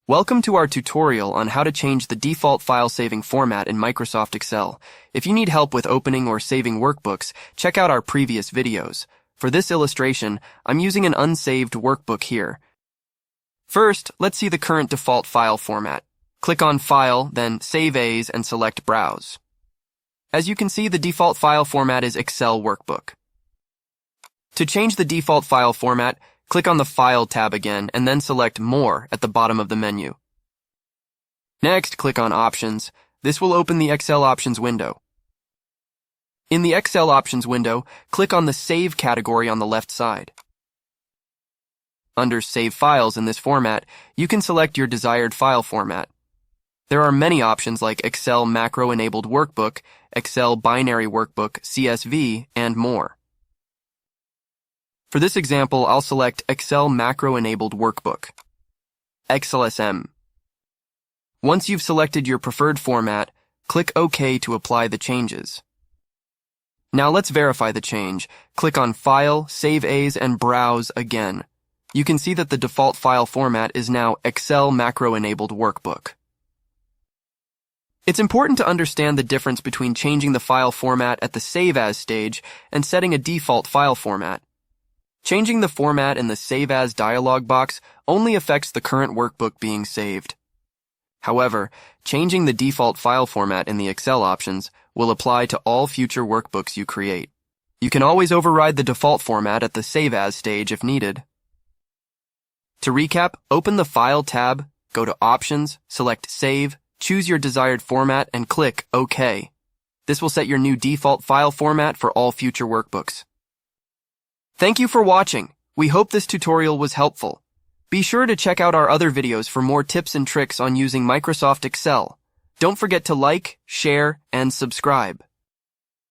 Welcome to our tutorial on how to change the default file saving format in Microsoft Excel. If you need help with opening or saving workbooks, check out our previous videos. For this illustration, I'm using an unsaved workbook here. First, let's see the current default file format. Click on File, then Save As, and select Browse. As you can see, the default file format is Excel Workbook. To change the default file format, click on the File tab again, and then select More at the bottom of the menu. Next, click on Options. This will open the Excel Options window. In the Excel Options window, click on the Save category on the left side. Under Save Files in this format, you can select your desired file format. There are many options like Excel Macro-Enabled Workbook, Excel Binary Workbook, CSV, and more. For this example, I'll select Excel Macro-Enabled Workbook, xlsx. Once you've selected your preferred format, click OK to apply the changes. Now let's verify the change. Click on File, Save As, and Browse again. You can see that the default file format is now Excel Macro-Enabled Workbook. It's important to understand the difference between changing the file format at the Save As stage and setting a default file format. Changing the format in the Save As dialog box only affects the current workbook being saved. However, changing the default file format in the Excel options will apply to all future workbooks you create. You can always override the default format at the Save As stage if needed. To recap, open the File tab, go to Options, select Save, choose your desired format, and click OK. This will set your new default file format for all future workbooks. Thank you for watching. We hope this tutorial was helpful. Be sure to check out our other videos for more tips and tricks on using Microsoft Excel. Don't forget to like, share, and subscribe.